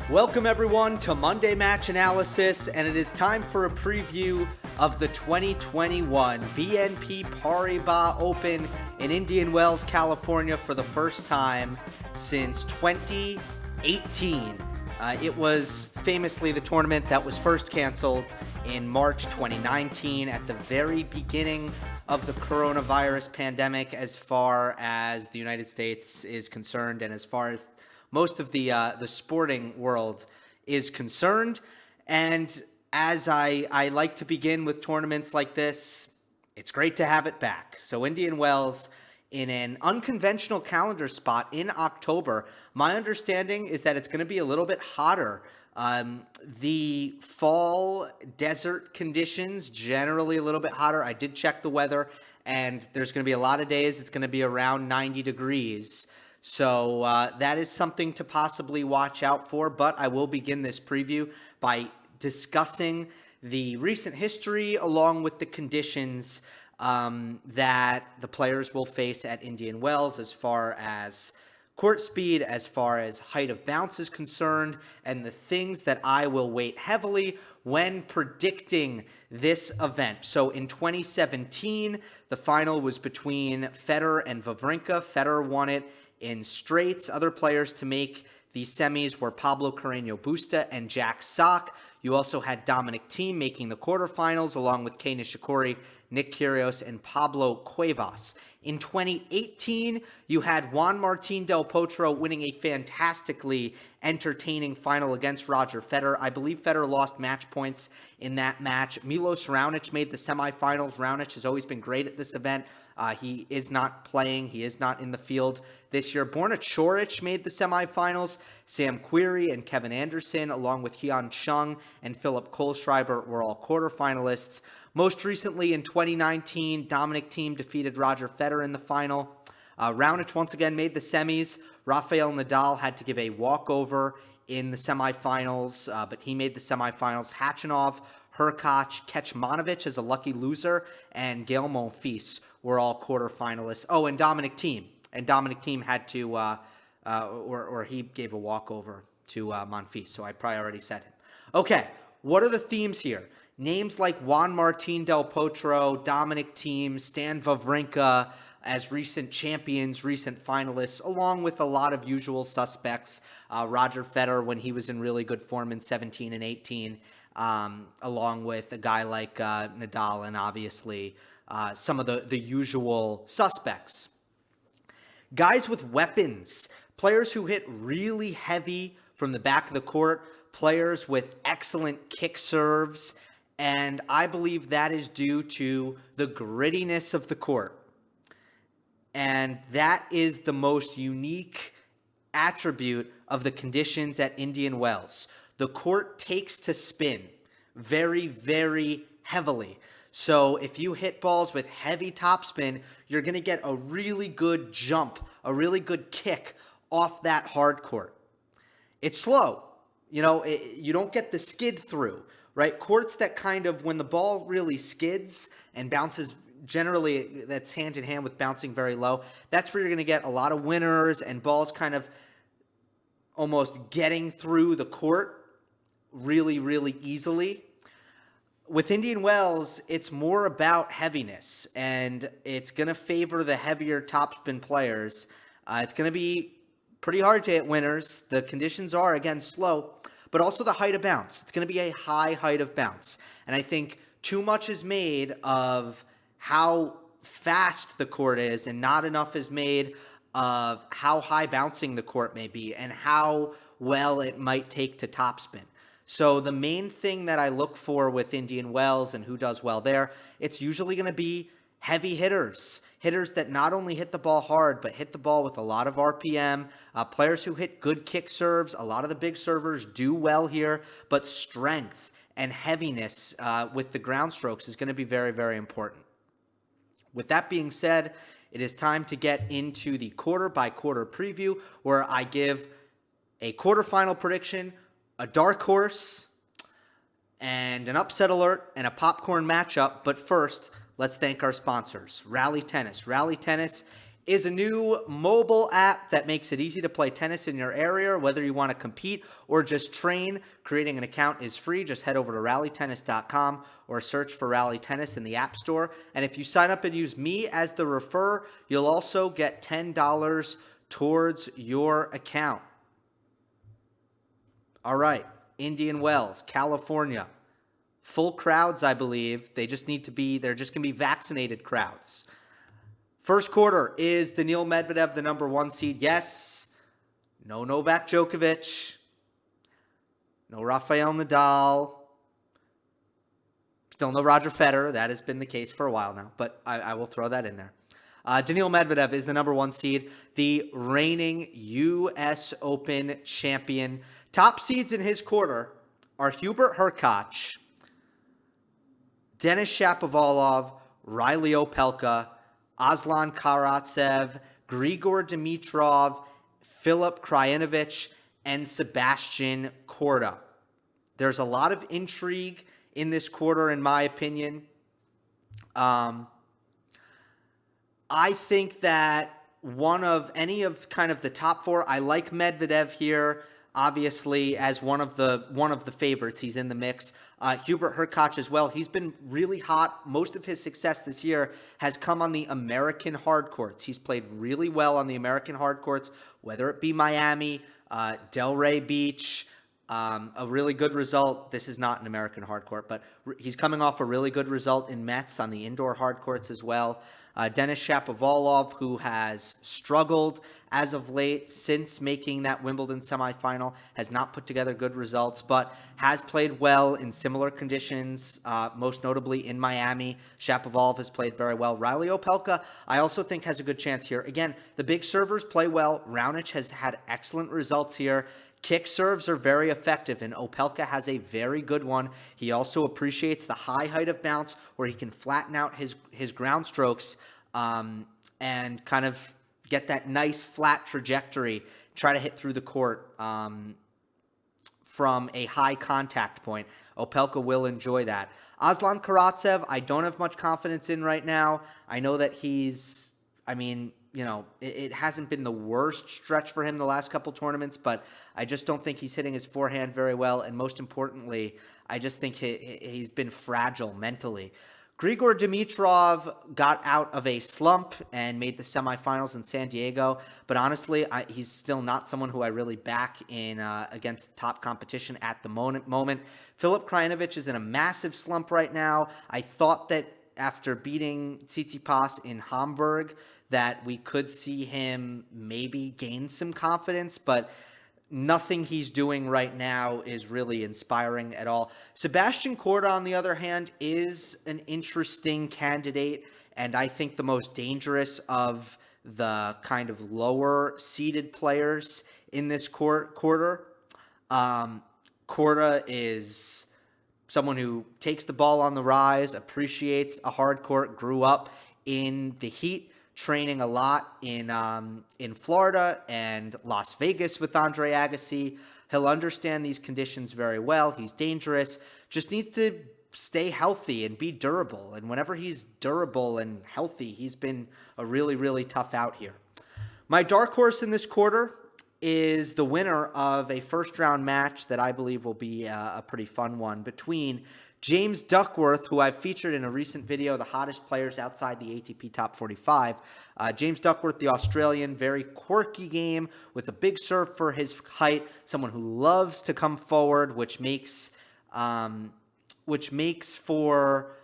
Welcome everyone to Monday Match Analysis, and it is time for a preview of the 2021 BNP Paribas Open in Indian Wells, California for the first time since 2018. It was famously the tournament that was first canceled in March 2019 at the very beginning of the coronavirus pandemic as far as the United States is concerned and as far as most of the sporting world is concerned. And as I like to begin with tournaments like this, it's great to have it back. So Indian Wells in an unconventional calendar spot in October. My understanding is that it's going to be a little bit hotter. The fall desert conditions, generally a little bit hotter. I did check the weather, and there's going to be a lot of days it's going to be around 90 degrees. So that is something to possibly watch out for, but I will begin this preview by discussing the recent history along with the conditions that the players will face at Indian Wells as far as court speed, as far as height of bounce is concerned, and the things that I will weight heavily when predicting this event. So in 2017, the final was between Federer and Wawrinka. Federer won it in straights. Other players to make the semis were Pablo Carreño Busta and Jack Sock. You also had Dominic Thiem making the quarterfinals, along with Kei Nishikori, Nick Kyrgios, and Pablo Cuevas. In 2018, you had Juan Martín del Potro winning a fantastically entertaining final against Roger Federer. I believe Federer lost match points in that match. Milos Raonic made the semifinals. Raonic has always been great at this event. He is not playing. He is not in the field this year. Borna Coric made the semifinals. Sam Querrey and Kevin Anderson, along with Hyun Chung and Philip Kohlschreiber, were all quarterfinalists. Most recently in 2019, Dominic Thiem defeated Roger Federer in the final. Raonic once again made the semis. Rafael Nadal had to give a walkover in the semifinals, but he made the semifinals. Khachanov, Hurkacz, Kecmanovic as a lucky loser, and Gael Monfils were all quarterfinalists. Oh, and Dominic Thiem. And Dominic Thiem had to, or he gave a walkover to Monfils, so I probably already said him. Okay, what are the themes here? Names like Juan Martín del Potro, Dominic Thiem, Stan Wawrinka as recent champions, recent finalists, along with a lot of usual suspects. Roger Federer when he was in really good form in 17 and 18, along with a guy like Nadal, and obviously some of the usual suspects. Guys with weapons, players who hit really heavy from the back of the court, players with excellent kick serves, and I believe that is due to the grittiness of the court. And that is the most unique attribute of the conditions at Indian Wells. The court takes to spin very, very heavily. So if you hit balls with heavy topspin, you're going to get a really good jump, a really good kick off that hard court. It's slow. You don't get the skid through, right? Courts that kind of, when the ball really skids and bounces, generally that's hand in hand with bouncing very low, that's where you're going to get a lot of winners and balls kind of almost getting through the court really, really easily. With Indian Wells, it's more about heaviness, and it's going to favor the heavier topspin players. It's going to be pretty hard to hit winners. The conditions are, again, slow, but also the height of bounce. It's going to be a high height of bounce. And I think too much is made of how fast the court is, and not enough is made of how high bouncing the court may be and how well it might take to topspin. So the main thing that I look for with Indian Wells and who does well there, it's usually going to be heavy hitters. Hitters that not only hit the ball hard, but hit the ball with a lot of RPM. Players who hit good kick serves. A lot of the big servers do well here, but strength and heaviness with the ground strokes is going to be very, very important. With that being said, it is time to get into the quarter-by-quarter preview, where I give a quarterfinal prediction, a dark horse, and an upset alert, and a popcorn matchup. But first, let's thank our sponsors, Rally Tennis. Rally Tennis is a new mobile app that makes it easy to play tennis in your area, whether you want to compete or just train. Creating an account is free. Just head over to rallytennis.com or search for Rally Tennis in the App Store. And if you sign up and use me as the refer, you'll also get $10 towards your account. All right, Indian Wells, California. Full crowds, I believe. They're just going to be vaccinated crowds. First quarter is Daniil Medvedev, the number 1 seed. Yes, no Novak Djokovic, no Rafael Nadal, still no Roger Federer. That has been the case for a while now, but I will throw that in there. Daniil Medvedev is the number 1 seed, the reigning U.S. Open champion. Top seeds in his quarter are Hubert Hurkacz, Denis Shapovalov, Riley Opelka, Aslan Karatsev, Grigor Dimitrov, Filip Krajinovic, and Sebastian Korda. There's a lot of intrigue in this quarter, in my opinion. I think that any of kind of the top 4, I like Medvedev here, obviously, as one of the favorites. He's in the mix. Hubert Hurkacz as well. He's been really hot. Most of his success this year has come on the American hard courts. He's played really well on the American hard courts, whether it be Miami, Delray Beach, a really good result. This is not an American hard court, but he's coming off a really good result in Metz on the indoor hard courts as well. Denis Shapovalov, who has struggled as of late since making that Wimbledon semifinal, has not put together good results, but has played well in similar conditions, most notably in Miami. Shapovalov has played very well. Riley Opelka, I also think, has a good chance here. Again, the big servers play well. Raonic has had excellent results here. Kick serves are very effective, and Opelka has a very good one. He also appreciates the high height of bounce, where he can flatten out his ground strokes and kind of get that nice flat trajectory, try to hit through the court from a high contact point. Opelka will enjoy that. Aslan Karatsev, I don't have much confidence in right now. I know that it hasn't been the worst stretch for him the last couple tournaments, but I just don't think he's hitting his forehand very well. And most importantly, I just think he's been fragile mentally. Grigor Dimitrov got out of a slump and made the semifinals in San Diego, but honestly, he's still not someone who I really back in against top competition at the moment. Filip Krajinovic is in a massive slump right now. I thought that after beating Tsitsipas in Hamburg that we could see him maybe gain some confidence, but nothing he's doing right now is really inspiring at all. Sebastian Korda, on the other hand, is an interesting candidate, and I think the most dangerous of the kind of lower seeded players in this quarter. Korda is someone who takes the ball on the rise, appreciates a hard court, grew up in the heat, training a lot in Florida and Las Vegas with Andre Agassi. He'll understand these conditions very well. He's dangerous, just needs to stay healthy and be durable. And whenever he's durable and healthy, he's been a really, really tough out here. My dark horse in this quarter is the winner of a first-round match that I believe will be a pretty fun one between James Duckworth, who I've featured in a recent video, the hottest players outside the ATP Top 45. James Duckworth, the Australian, very quirky game with a big serve for his height, someone who loves to come forward, which makes for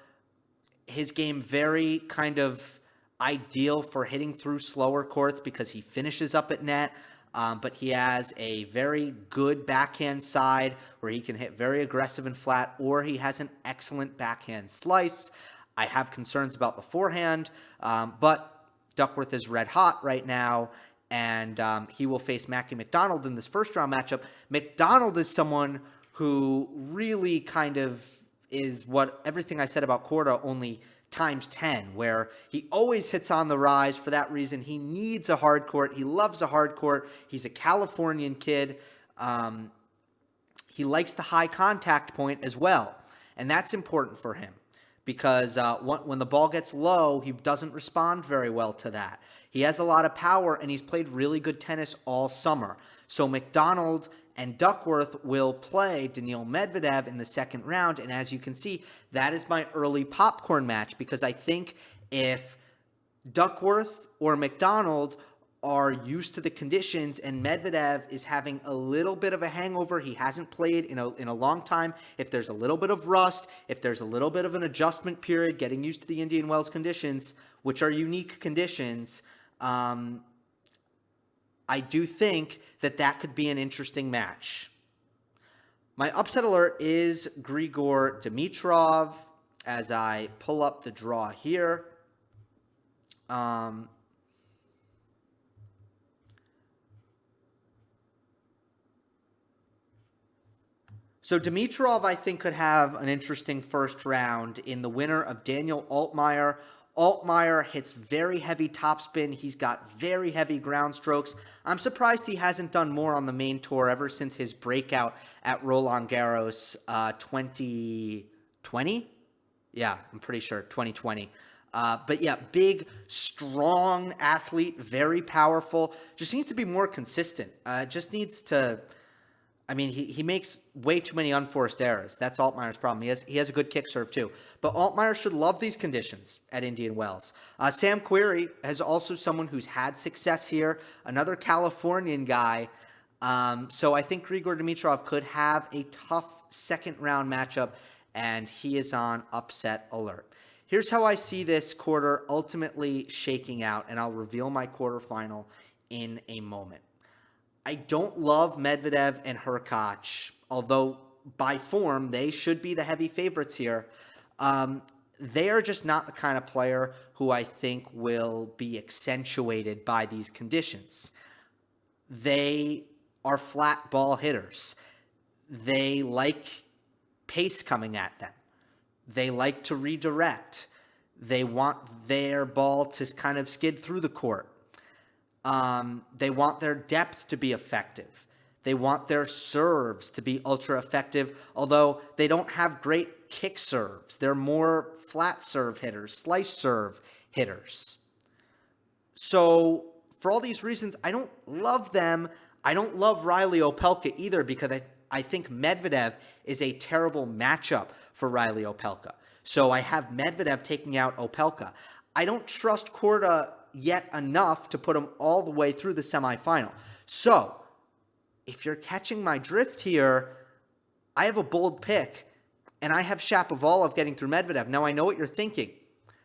his game very kind of ideal for hitting through slower courts because he finishes up at net. But he has a very good backhand side where he can hit very aggressive and flat, or he has an excellent backhand slice. I have concerns about the forehand, but Duckworth is red hot right now, and he will face Mackie McDonald in this first-round matchup. McDonald is someone who really kind of is what everything I said about Korda, only times 10, where he always hits on the rise. For that reason, he needs a hard court. He loves a hard court. He's a Californian kid. He likes the high contact point as well, and that's important for him because when the ball gets low, he doesn't respond very well to that. He has a lot of power, and he's played really good tennis all summer. So McDonald and Duckworth will play Daniil Medvedev in the second round, and as you can see, that is my early popcorn match, because I think if Duckworth or McDonald are used to the conditions and Medvedev is having a little bit of a hangover, he hasn't played in a long time, if there's a little bit of rust, if there's a little bit of an adjustment period, getting used to the Indian Wells conditions, which are unique conditions, I do think that could be an interesting match. My upset alert is Grigor Dimitrov, as I pull up the draw here. So Dimitrov, I think, could have an interesting first round in the winner of Daniel Altmaier. Altmaier hits very heavy topspin. He's got very heavy ground strokes. I'm surprised he hasn't done more on the main tour ever since his breakout at Roland Garros 2020? Yeah, I'm pretty sure, 2020. But yeah, big, strong athlete, very powerful. Just needs to be more consistent. Just needs to... I mean, he makes way too many unforced errors. That's Altmaier's problem. He has a good kick serve, too. But Altmaier should love these conditions at Indian Wells. Sam Querrey is also someone who's had success here, another Californian guy. So I think Grigor Dimitrov could have a tough second-round matchup, and he is on upset alert. Here's how I see this quarter ultimately shaking out, and I'll reveal my quarterfinal in a moment. I don't love Medvedev and Hurkacz, although by form, they should be the heavy favorites here. They are just not the kind of player who I think will be accentuated by these conditions. They are flat ball hitters. They like pace coming at them. They like to redirect. They want their ball to kind of skid through the court. They want their depth to be effective. They want their serves to be ultra effective, although they don't have great kick serves. They're more flat serve hitters, slice serve hitters. So for all these reasons, I don't love them. I don't love Riley Opelka either, because I think Medvedev is a terrible matchup for Riley Opelka. So I have Medvedev taking out Opelka. I don't trust Korda yet enough to put him all the way through the semifinal. So, if you're catching my drift here, I have a bold pick, and I have Shapovalov getting through Medvedev. Now, I know what you're thinking.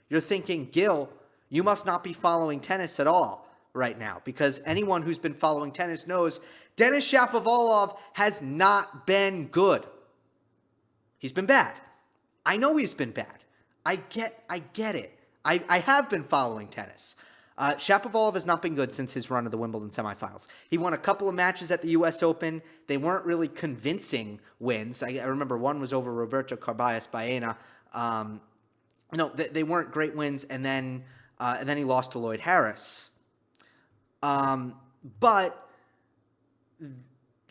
You're thinking, Gill, you must not be following tennis at all right now, because anyone who's been following tennis knows Denis Shapovalov has not been good. He's been bad. I know he's been bad. I get it. I have been following tennis. Shapovalov has not been good since his run of the Wimbledon semifinals. He won a couple of matches at the U.S. Open. They weren't really convincing wins. I remember one was over Roberto Carballes Baena. They weren't great wins, and then he lost to Lloyd Harris. But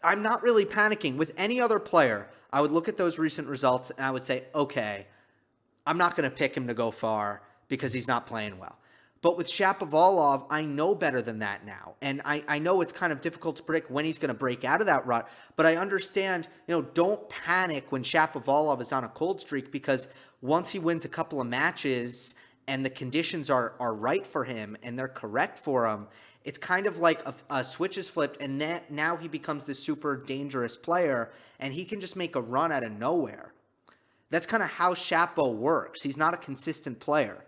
I'm not really panicking. With any other player, I would look at those recent results, and I would say, okay, I'm not going to pick him to go far because he's not playing well. But with Shapovalov, I know better than that now. And I know it's kind of difficult to predict when he's going to break out of that rut. But I understand, don't panic when Shapovalov is on a cold streak, because once he wins a couple of matches and the conditions are right for him and they're correct for him, it's kind of like a switch is flipped, and now he becomes this super dangerous player, and he can just make a run out of nowhere. That's kind of how Shapo works. He's not a consistent player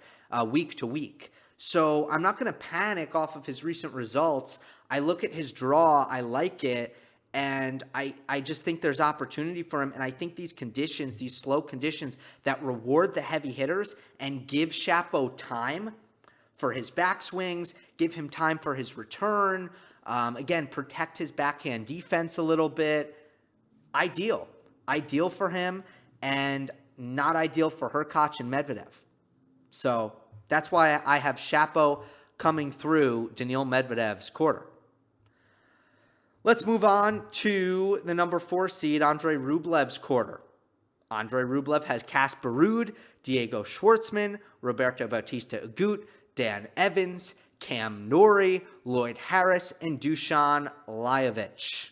week to week. So I'm not going to panic off of his recent results. I look at his draw, I like it, and I just think there's opportunity for him. And I think these conditions, these slow conditions that reward the heavy hitters and give Shapo time for his backswings, give him time for his return, again, protect his backhand defense a little bit. Ideal for him, and not ideal for Hurkacz and Medvedev. So that's why I have Shapo coming through Daniil Medvedev's quarter. Let's move on to the number 4 seed, Andrey Rublev's quarter. Andrey Rublev has Casper Ruud, Diego Schwartzman, Roberto Bautista Agut, Dan Evans, Cam Norrie, Lloyd Harris, and Dusan Lajovic.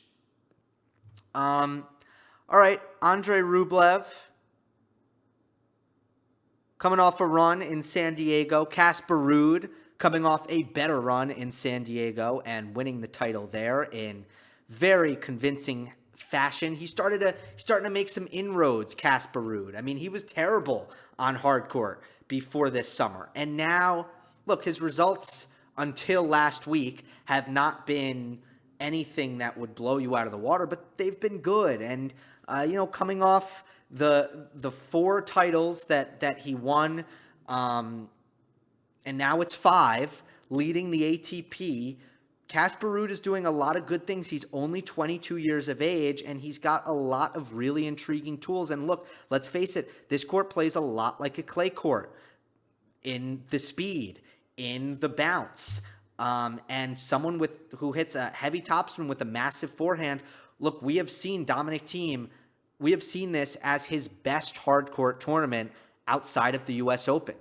All right, Andrey Rublev coming off a run in San Diego. Casper Ruud coming off a better run in San Diego and winning the title there in very convincing fashion. He's starting to make some inroads, Casper Ruud. I mean, he was terrible on hard court before this summer. And now, look, his results until last week have not been anything that would blow you out of the water, but they've been good. And, coming off the 4 titles that he won, and now it's 5, leading the ATP, Casper Ruud is doing a lot of good things. He's only 22 years of age, and he's got a lot of really intriguing tools. And look, let's face it, this court plays a lot like a clay court in the speed, in the bounce. And someone who hits a heavy topspin with a massive forehand. Look, we have seen Dominic Thiem. We have seen this as his best hard court tournament outside of the U.S. Open.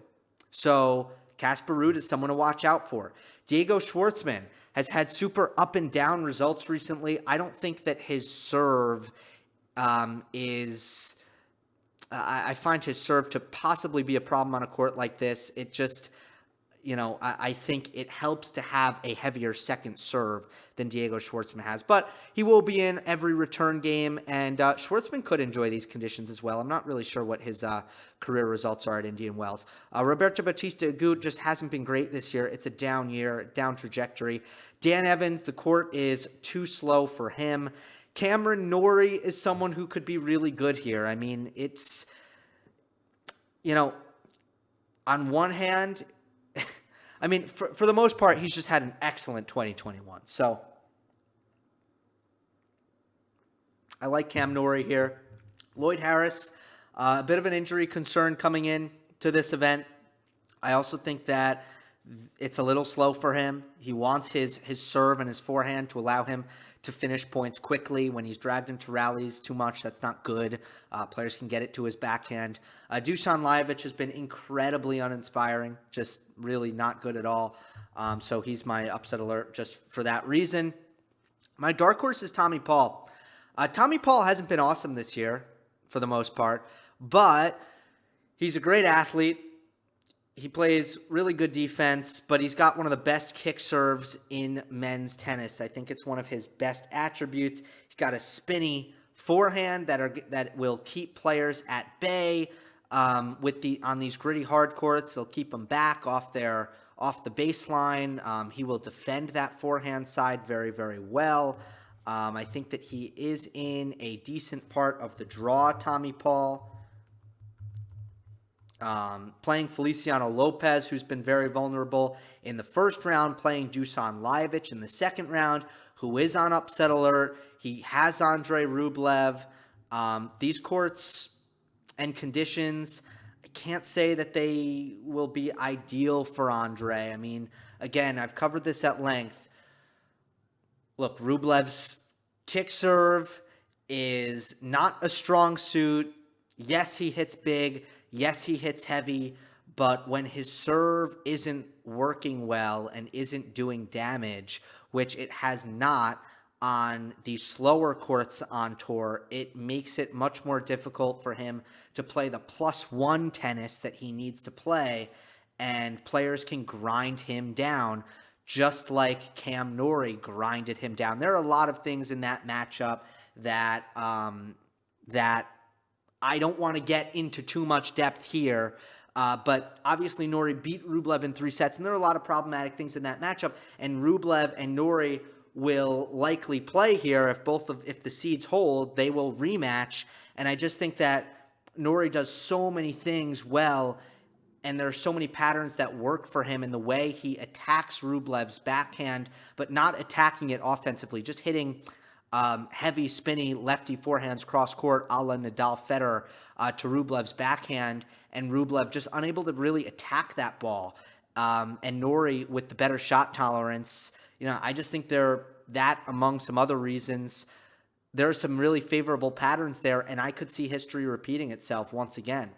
So Casper Ruud is someone to watch out for. Diego Schwartzman has had super up and down results recently. I don't think that his serve is... I find his serve to possibly be a problem on a court like this. It just... I think it helps to have a heavier second serve than Diego Schwartzman has. But he will be in every return game, and Schwartzman could enjoy these conditions as well. I'm not really sure what his career results are at Indian Wells. Roberto Bautista Agut just hasn't been great this year. It's a down year, down trajectory. Dan Evans, the court is too slow for him. Cameron Norrie is someone who could be really good here. I mean, it's, on one hand... I mean, for the most part, he's just had an excellent 2021. So I like Cam Norrie here. Lloyd Harris, a bit of an injury concern coming in to this event. I also think that it's a little slow for him. He wants his serve and his forehand to allow him to finish points quickly. When he's dragged into rallies too much, that's not good. Players can get it to his backhand. Dusan Lajovic has been incredibly uninspiring, just really not good at all. So he's my upset alert just for that reason. My dark horse is Tommy Paul. Tommy Paul hasn't been awesome this year for the most part, but he's a great athlete. He plays really good defense, but he's got one of the best kick serves in men's tennis. I think it's one of his best attributes. He's got a spinny forehand that will keep players at bay on these gritty hard courts. They'll keep them back off the baseline. He will defend that forehand side very, very well. I think that he is in a decent part of the draw, Tommy Paul. Playing Feliciano Lopez, who's been very vulnerable in the first round, playing Dusan Lajovic in the second round, who is on upset alert. He has Andrey Rublev. These courts and conditions, I can't say that they will be ideal for Andrey. I mean, again, I've covered this at length. Look, Rublev's kick serve is not a strong suit. Yes, he hits big. Yes, he hits heavy, but when his serve isn't working well and isn't doing damage, which it has not on the slower courts on tour, it makes it much more difficult for him to play the +1 tennis that he needs to play, and players can grind him down just like Cam Norrie grinded him down. There are a lot of things in that matchup that I don't want to get into too much depth here, but obviously Norrie beat Rublev in 3 sets, and there are a lot of problematic things in that matchup, and Rublev and Norrie will likely play here. If the seeds hold, they will rematch, and I just think that Norrie does so many things well, and there are so many patterns that work for him in the way he attacks Rublev's backhand, but not attacking it offensively, just hitting heavy, spinny, lefty forehands cross-court a la Nadal Federer to Rublev's backhand, and Rublev just unable to really attack that ball. And Norrie with the better shot tolerance, I just think that among some other reasons there are some really favorable patterns there, and I could see history repeating itself once again.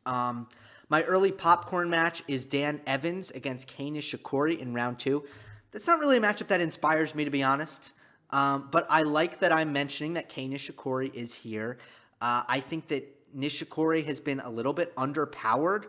My early popcorn match is Dan Evans against Kei Nishikori in round 2. That's not really a matchup that inspires me, to be honest. But I like that I'm mentioning that Kei Nishikori is here. I think that Nishikori has been a little bit underpowered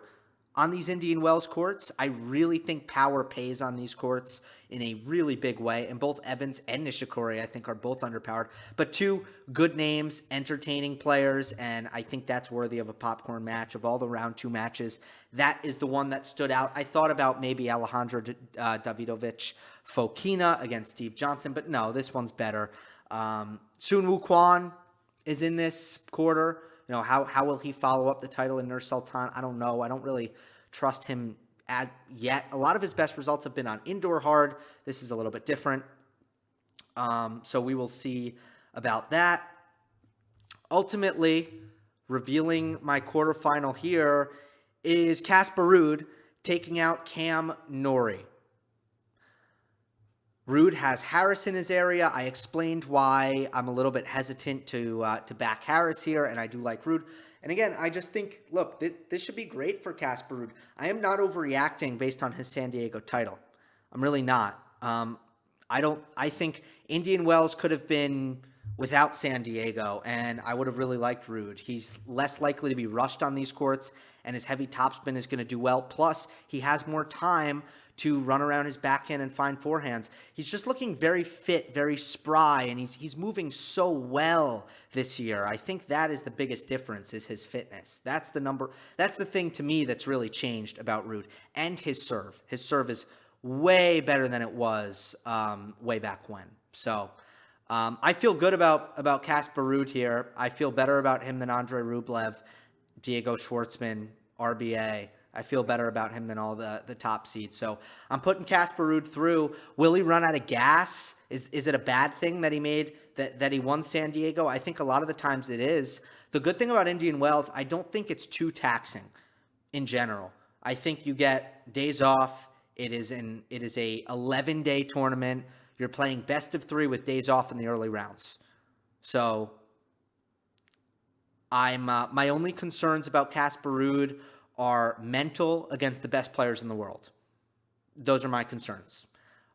on these Indian Wells courts. I really think power pays on these courts in a really big way. And both Evans and Nishikori, I think, are both underpowered. But two good names, entertaining players, and I think that's worthy of a popcorn match. Of all the round 2 matches, that is the one that stood out. I thought about maybe Alejandro Davidovich Fokina against Steve Johnson, but no, this one's better. Sun Woo Kwon is in this quarter. You know, how will he follow up the title in Nur Sultan? I don't know. I don't really trust him as yet. A lot of his best results have been on indoor hard. This is a little bit different. So we will see about that. Ultimately, revealing my quarterfinal here is Casper Ruud taking out Cam Norrie. Ruud has Harris in his area. I explained why I'm a little bit hesitant to back Harris here, and I do like Ruud. And again, I just think, look, this should be great for Casper Ruud. I am not overreacting based on his San Diego title. I'm really not. I think Indian Wells could have been without San Diego, and I would have really liked Ruud. He's less likely to be rushed on these courts, and his heavy topspin is going to do well. Plus, he has more time to run around his backhand and find forehands. He's just looking very fit, very spry, and he's moving so well this year. I think that is the biggest difference, is his fitness. That's the thing to me that's really changed about Ruud. And his serve. His serve is way better than it was way back when. So I feel good about Casper Ruud here. I feel better about him than Andrey Rublev, Diego Schwartzman, RBA. I feel better about him than all the top seeds. So I'm putting Casper Ruud through. Will he run out of gas? Is it a bad thing that he made that he won San Diego? I think a lot of the times it is. The good thing about Indian Wells, I don't think it's too taxing in general. I think you get days off. It is a 11-day tournament. You're playing best of 3 with days off in the early rounds. So I'm my only concerns about Casper Ruud are mental against the best players in the world. Those are my concerns.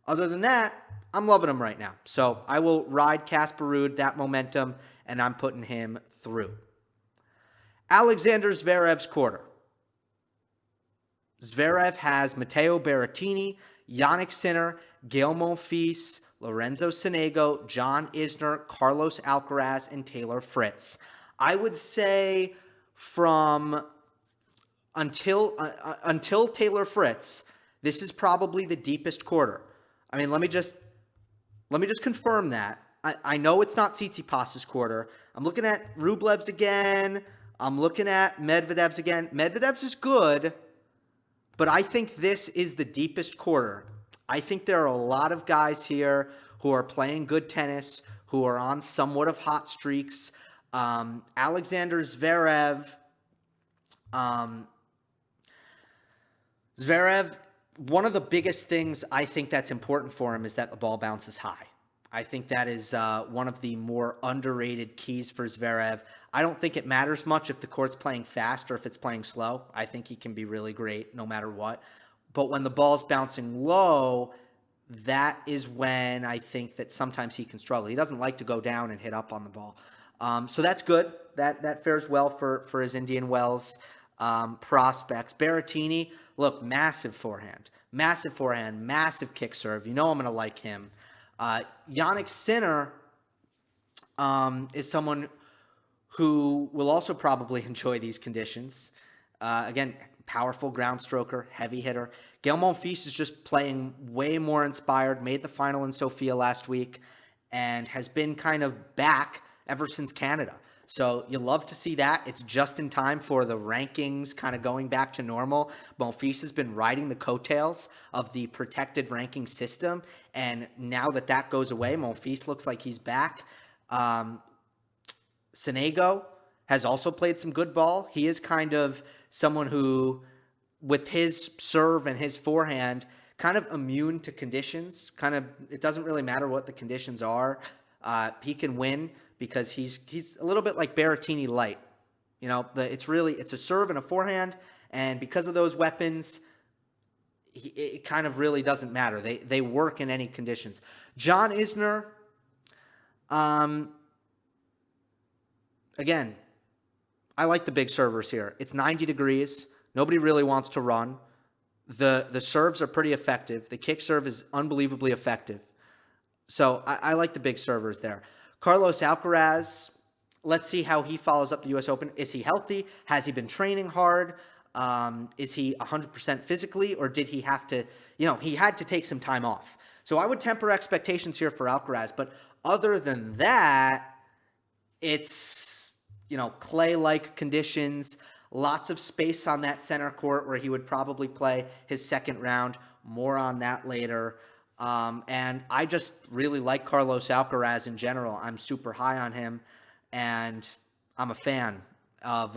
Other than that, I'm loving him right now. So I will ride Casper Ruud, that momentum, and I'm putting him through. Alexander Zverev's quarter. Zverev has Matteo Berrettini, Jannik Sinner, Gael Monfils, Lorenzo Sonego, John Isner, Carlos Alcaraz, and Taylor Fritz. I would say until Taylor Fritz, this is probably the deepest quarter. I mean, let me just confirm that. I know it's not Tsitsipas's quarter. I'm looking at Rublev's again. I'm looking at Medvedev's again. Medvedev's is good, but I think this is the deepest quarter. I think there are a lot of guys here who are playing good tennis, who are on somewhat of hot streaks. Alexander Zverev, one of the biggest things I think that's important for him is that the ball bounces high. I think that is one of the more underrated keys for Zverev. I don't think it matters much if the court's playing fast or if it's playing slow. I think he can be really great no matter what. But when the ball's bouncing low, that is when I think that sometimes he can struggle. He doesn't like to go down and hit up on the ball. So that's good. That fares well for his Indian Wells prospects. Berrettini, look, massive forehand, massive kick serve. You know I'm going to like him. Jannik Sinner is someone who will also probably enjoy these conditions. Again, powerful ground stroker, heavy hitter. Gael Monfils is just playing way more inspired, made the final in Sofia last week, and has been kind of back ever since Canada. So you love to see that. It's just in time for the rankings kind of going back to normal. Monfils has been riding the coattails of the protected ranking system, and now that goes away, Monfils looks like he's back. Sonego has also played some good ball. He is kind of someone who, with his serve and his forehand, kind of immune to conditions. It doesn't really matter what the conditions are. He can win because he's a little bit like Berrettini light. You know, it's a serve and a forehand, and because of those weapons, it kind of really doesn't matter. They work in any conditions. John Isner, again, I like the big servers here. It's 90 degrees. Nobody really wants to run. The serves are pretty effective. The kick serve is unbelievably effective. So I like the big servers there. Carlos Alcaraz, let's see how he follows up the U.S. Open. Is he healthy? Has he been training hard? Is he 100% physically, or did he have to, he had to take some time off. So I would temper expectations here for Alcaraz. But other than that, it's, clay-like conditions, lots of space on that center court where he would probably play his second round. More on that later. And I just really like Carlos Alcaraz in general. I'm super high on him, and I'm a fan of,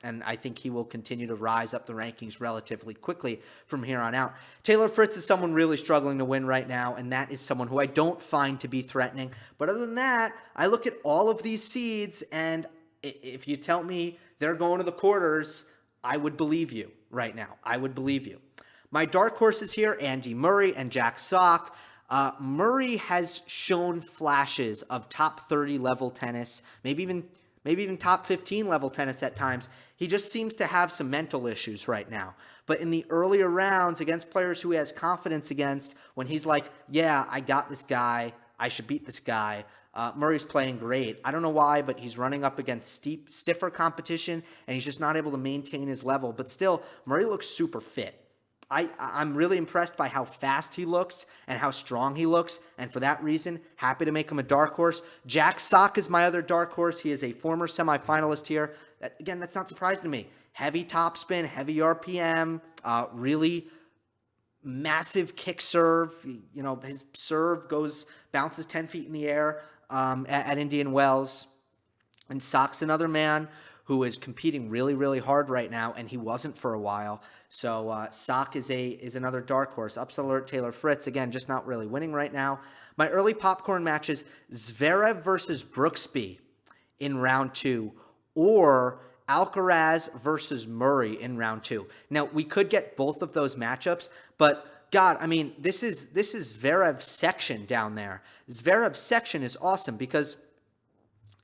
and I think he will continue to rise up the rankings relatively quickly from here on out. Taylor Fritz is someone really struggling to win right now, and that is someone who I don't find to be threatening. But other than that, I look at all of these seeds, and if you tell me they're going to the quarters, I would believe you right now. I would believe you. My dark horses here, Andy Murray and Jack Sock. Murray has shown flashes of top 30 level tennis, maybe even top 15 level tennis at times. He just seems to have some mental issues right now. But in the earlier rounds against players who he has confidence against, when he's like, yeah, I got this guy, I should beat this guy, Murray's playing great. I don't know why, but he's running up against stiffer competition, and he's just not able to maintain his level. But still, Murray looks super fit. I'm really impressed by how fast he looks and how strong he looks, and for that reason, happy to make him a dark horse. Jack Sock is my other dark horse. He is a former semifinalist here. Again, that's not surprising to me. Heavy topspin, heavy RPM, really massive kick serve. His serve bounces 10 feet in the air at Indian Wells. And Sock's another man who is competing really, really hard right now, and he wasn't for a while. So Sock is another dark horse. Upset alert, Taylor Fritz. Again, just not really winning right now. My early popcorn matches, Zverev versus Brooksby in round 2, or Alcaraz versus Murray in round 2. Now, we could get both of those matchups, but God, I mean, this is Zverev's section down there. Zverev's section is awesome because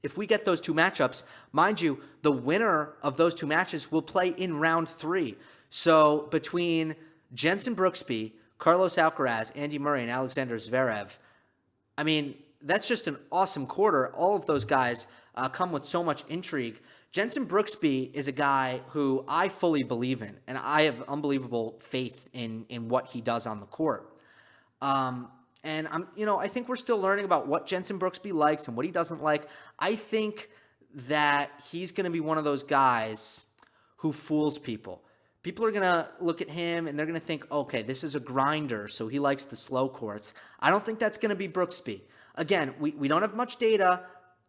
if we get those two matchups, mind you, the winner of those two matches will play in round 3. So between Jenson Brooksby, Carlos Alcaraz, Andy Murray, and Alexander Zverev, I mean, that's just an awesome quarter. All of those guys come with so much intrigue. Jenson Brooksby is a guy who I fully believe in, and I have unbelievable faith in what he does on the court. And I think we're still learning about what Jenson Brooksby likes and what he doesn't like. I think that he's going to be one of those guys who fools people. People are going to look at him and they're going to think, okay, this is a grinder, so he likes the slow courts. I don't think that's going to be Brooksby. Again, we don't have much data.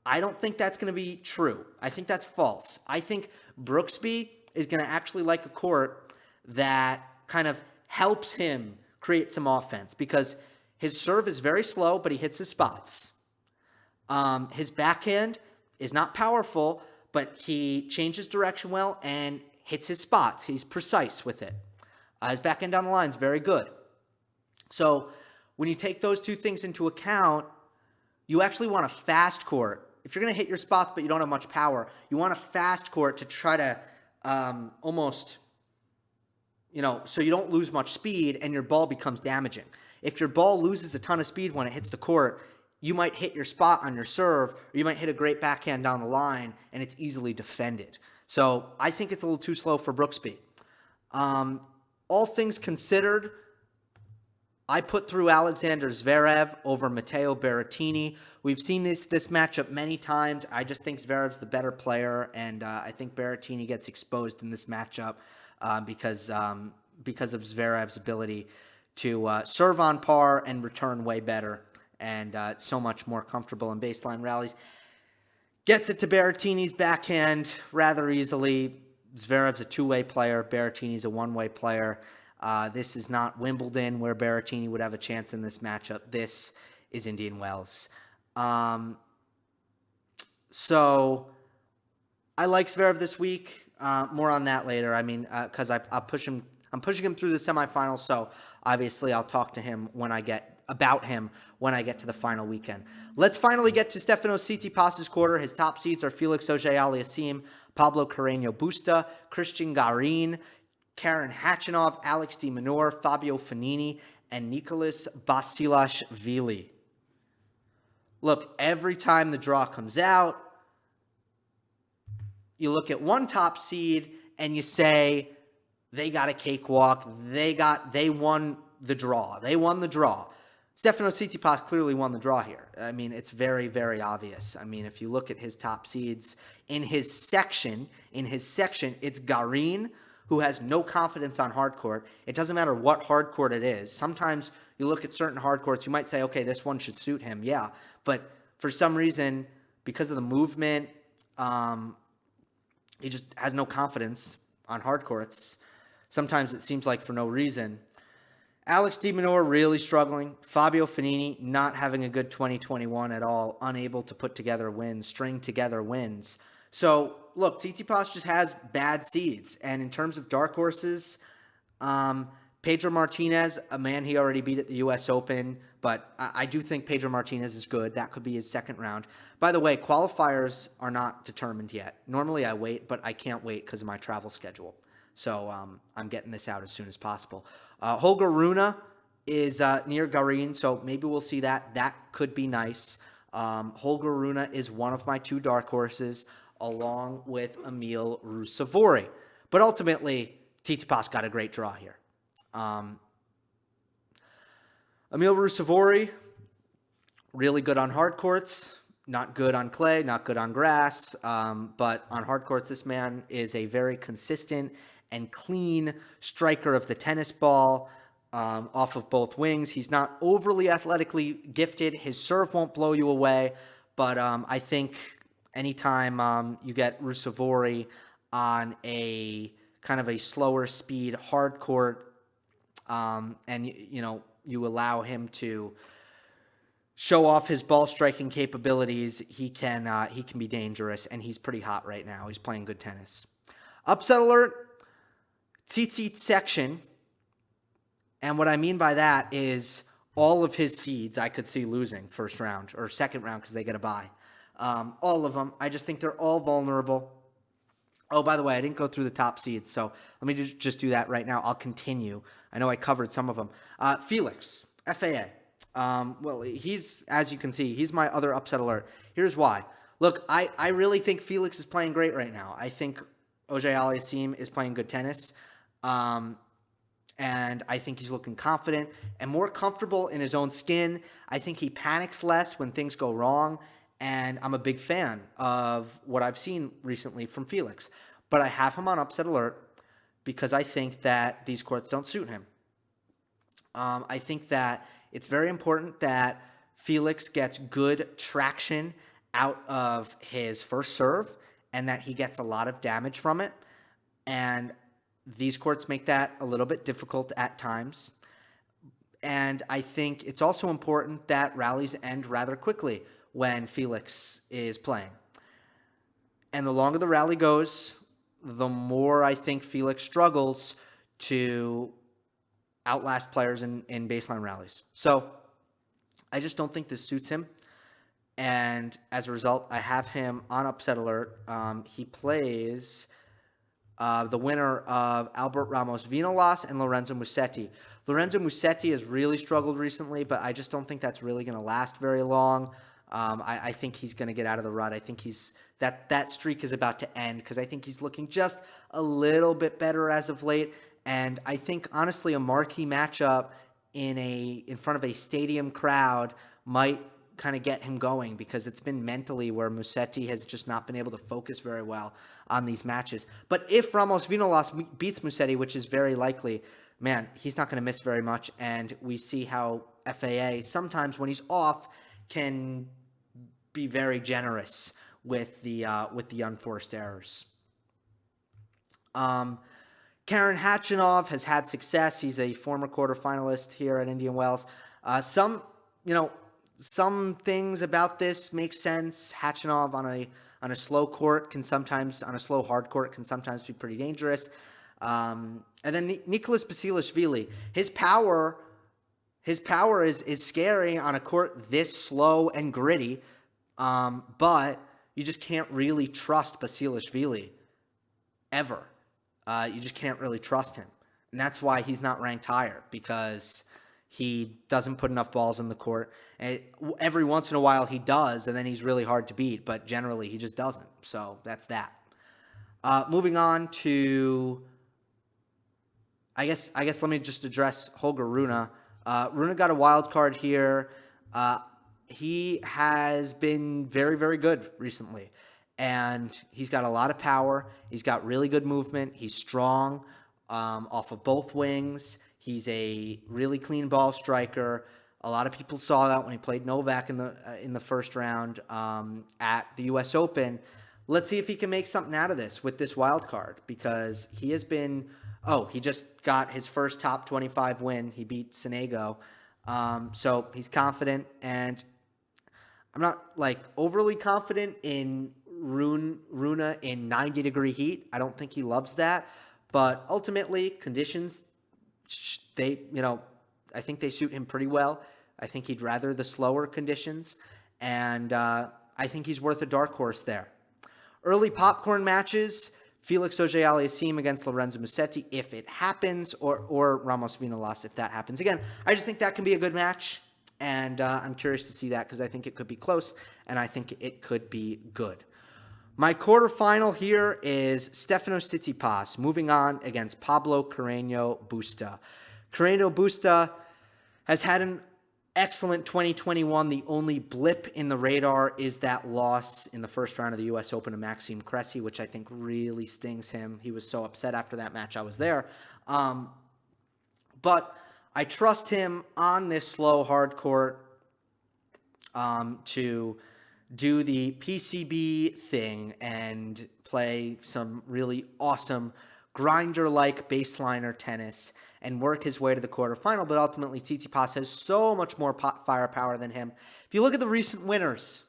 I don't think that's going to be true. I think that's false. I think Brooksby is going to actually like a court that kind of helps him create some offense because his serve is very slow, but he hits his spots. His backhand is not powerful, but he changes direction well and hits his spots. He's precise with it. His backhand down the line is very good. So when you take those two things into account, you actually want a fast court. If you're going to hit your spots, but you don't have much power, you want a fast court to try to almost, so you don't lose much speed and your ball becomes damaging. If your ball loses a ton of speed when it hits the court, you might hit your spot on your serve, or you might hit a great backhand down the line, and it's easily defended. So I think it's a little too slow for Brooksby. All things considered, I put through Alexander Zverev over Matteo Berrettini. We've seen this matchup many times. I just think Zverev's the better player, and I think Berrettini gets exposed in this matchup because of Zverev's ability to serve on par and return way better, and so much more comfortable in baseline rallies. Gets it to Berrettini's backhand rather easily. Zverev's a two-way player. Berrettini's a one-way player. This is not Wimbledon where Berrettini would have a chance in this matchup. This is Indian Wells. So I like Zverev this week. More on that later. I mean, because I'm pushing him through the semifinals. So obviously, I'll talk to him when I get to the final weekend. Let's finally get to Stefanos Tsitsipas' quarter. His top seeds are Felix Auger Aliassime, Pablo Carreño Busta, Christian Garin, Karen Khachanov, Alex de Minaur, Fabio Fognini, and Nicolas Basilashvili. Look, every time the draw comes out, you look at one top seed and you say they got a cakewalk. They won the draw. Stefanos Tsitsipas clearly won the draw here. I mean, it's very, very obvious. I mean, if you look at his top seeds in his section, it's Garin, who has no confidence on hard court. It doesn't matter what hard court it is. Sometimes you look at certain hard courts, you might say, okay, this one should suit him. Yeah, but for some reason, because of the movement, he just has no confidence on hard courts. Sometimes it seems like for no reason. Alex de Minaur really struggling. Fabio Fognini not having a good 2021 at all. Unable to string together wins. So, look, Tsitsipas just has bad seeds. And in terms of dark horses, Pedro Martinez, a man he already beat at the U.S. Open. But I do think Pedro Martinez is good. That could be his second round. By the way, qualifiers are not determined yet. Normally I wait, but I can't wait because of my travel schedule. So I'm getting this out as soon as possible. Holger Rune is near Garin, so maybe we'll see that. That could be nice. Holger Rune is one of my two dark horses, along with Emil Ruusuvuori. But ultimately, Tsitsipas got a great draw here. Emil Ruusuvuori, really good on hard courts. Not good on clay, not good on grass. But on hard courts, this man is a very consistent and clean striker of the tennis ball off of both wings. He's not overly athletically gifted. His serve won't blow you away. But I think anytime you get Ruusuvuori on a kind of a slower speed hard court and you allow him to show off his ball striking capabilities, he can be dangerous, and he's pretty hot right now. He's playing good tennis. Upset alert, Tsitsi section, and what I mean by that is all of his seeds I could see losing first round or second round because they get a bye. All of them. I just think they're all vulnerable. Oh, by the way, I didn't go through the top seeds, so let me just do that right now. I'll continue. I know I covered some of them. Felix, FAA. Well, he's, as you can see, he's my other upset alert. Here's why. Look, I really think Felix is playing great right now. I think Auger Aliassime is playing good tennis. And I think he's looking confident and more comfortable in his own skin. I think he panics less when things go wrong. And I'm a big fan of what I've seen recently from Felix. But I have him on upset alert because I think that these courts don't suit him. I think that it's very important that Felix gets good traction out of his first serve and that he gets a lot of damage from it. And these courts make that a little bit difficult at times. And I think it's also important that rallies end rather quickly when Felix is playing. And the longer the rally goes, the more I think Felix struggles to outlast players in baseline rallies. So I just don't think this suits him. And as a result, I have him on upset alert. He plays the winner of Albert Ramos Vinolas and Lorenzo Musetti. Lorenzo Musetti has really struggled recently, but I just don't think that's really going to last very long. I think he's going to get out of the rut. I think that streak is about to end because I think he's looking just a little bit better as of late. And I think, honestly, a marquee matchup in front of a stadium crowd might kind of get him going because it's been mentally where Musetti has just not been able to focus very well on these matches. But if Ramos Vinolas beats Musetti, which is very likely, man, he's not going to miss very much. And we see how FAA sometimes when he's off can be very generous with the unforced errors. Karen Khachanov has had success. He's a former quarterfinalist here at Indian Wells. some things about this make sense. Khachanov on a slow court can sometimes, on a slow hard court, can sometimes be pretty dangerous. And then Nicholas Basilashvili, his power is scary on a court this slow and gritty. But you just can't really trust Basilashvili ever. You just can't really trust him. And that's why he's not ranked higher, because he doesn't put enough balls in the court. And every once in a while he does, and then he's really hard to beat. But generally he just doesn't. So that's that. Moving on to, I guess let me just address Holger Rune. Rune got a wild card here. He has been very, very good recently. And he's got a lot of power. He's got really good movement. He's strong off of both wings. He's a really clean ball striker. A lot of people saw that when he played Novak in the first round at the U.S. Open. Let's see if he can make something out of this with this wild card, because he has been. He just got his first top 25 win. He beat Sonego. So he's confident, and I'm not overly confident in Rune in 90-degree heat. I don't think he loves that, but ultimately conditions, I think they suit him pretty well. I think he'd rather the slower conditions, and I think he's worth a dark horse there. Early popcorn matches: Felix Auger-Aliassime against Lorenzo Musetti, if it happens, or Ramos Vinolas, if that happens. Again, I just think that can be a good match, and I'm curious to see that, because I think it could be close, and I think it could be good. My quarterfinal here is Stefanos Tsitsipas moving on against Pablo Carreño Busta. Carreño Busta has had an excellent 2021. The only blip in the radar is that loss in the first round of the U.S. Open to Maxime Cressy, which I think really stings him. He was so upset after that match. I was there. But I trust him on this slow hard court to do the PCB thing and play some really awesome grinder-like baseliner tennis and work his way to the quarterfinal. But ultimately, Tsitsipas has so much more firepower than him. If you look at the recent winners,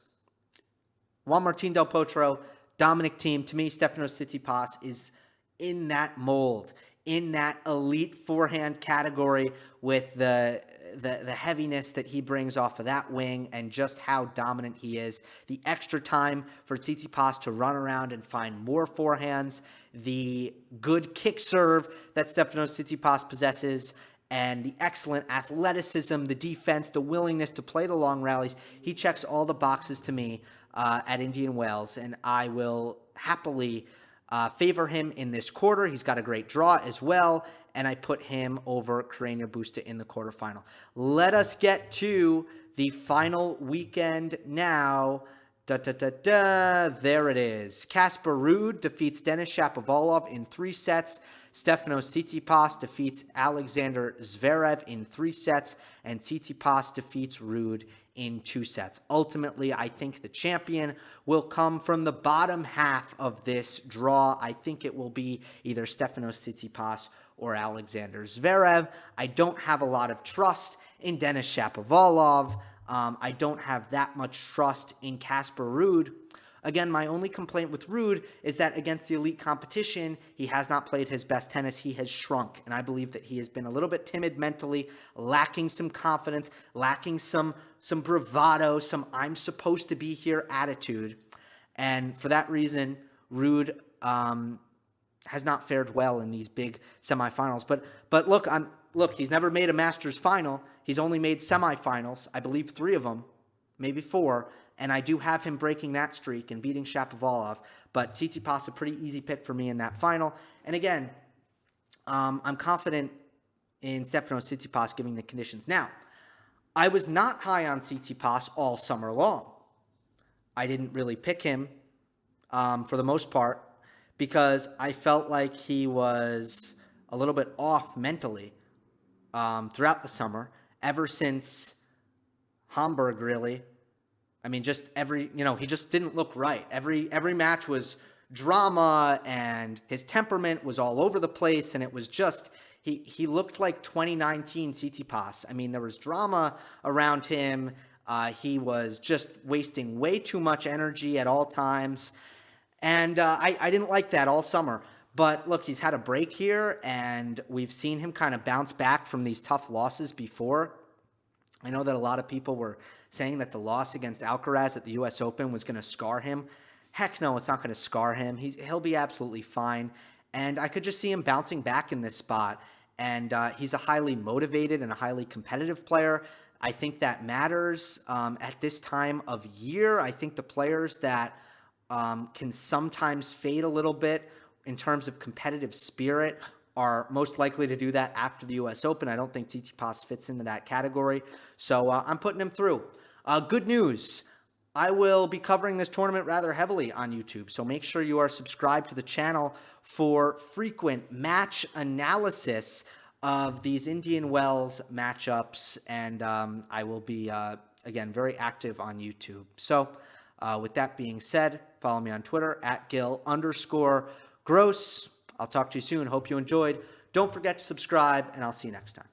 Juan Martín del Potro, Dominic Thiem, to me, Stefanos Tsitsipas is in that mold, in that elite forehand category, with the heaviness that he brings off of that wing and just how dominant he is. The extra time for Tsitsipas to run around and find more forehands, the good kick serve that Stefanos Tsitsipas possesses, and the excellent athleticism, the defense, the willingness to play the long rallies. He checks all the boxes to me at Indian Wells, and I will happily favor him in this quarter. He's got a great draw as well, and I put him over Carreño Busta in the quarterfinal. Let us get to the final weekend now. There it is. Casper Ruud defeats Denis Shapovalov in 3 sets. Stefanos Tsitsipas defeats Alexander Zverev in 3 sets. And Tsitsipas defeats Ruud in 2 sets. Ultimately, I think the champion will come from the bottom half of this draw. I think it will be either Stefanos Tsitsipas or Alexander Zverev. I don't have a lot of trust in Denis Shapovalov. I don't have that much trust in Casper Ruud. Again, my only complaint with Ruud is that against the elite competition, he has not played his best tennis. He has shrunk, and I believe that he has been a little bit timid mentally, lacking some confidence, lacking some bravado, some I'm supposed to be here attitude. And for that reason, Ruud has not fared well in these big semifinals. But look, he's never made a Masters final. He's only made semifinals, I believe 3 of them, maybe 4. And I do have him breaking that streak and beating Shapovalov. But Tsitsipas a pretty easy pick for me in that final. And again, I'm confident in Stefanos Tsitsipas giving the conditions. Now, I was not high on Tsitsipas all summer long. I didn't really pick him for the most part, because I felt like he was a little bit off mentally throughout the summer, ever since Hamburg, really. I mean, just he just didn't look right. Every match was drama, and his temperament was all over the place, and it was just, he looked like 2019 Tsitsipas. I mean, there was drama around him. He was just wasting way too much energy at all times. And I didn't like that all summer. But look, he's had a break here, and we've seen him kind of bounce back from these tough losses before. I know that a lot of people were saying that the loss against Alcaraz at the U.S. Open was going to scar him. Heck no, it's not going to scar him. He'll be absolutely fine. And I could just see him bouncing back in this spot. And he's a highly motivated and a highly competitive player. I think that matters at this time of year. I think the players that can sometimes fade a little bit in terms of competitive spirit are most likely to do that after the U.S. Open. I don't think Tsitsipas fits into that category. So I'm putting him through. Good news. I will be covering this tournament rather heavily on YouTube, so make sure you are subscribed to the channel for frequent match analysis of these Indian Wells matchups, and I will be, again, very active on YouTube. So with that being said, follow me on Twitter at Gill_Gross. I'll talk to you soon. Hope you enjoyed. Don't forget to subscribe, and I'll see you next time.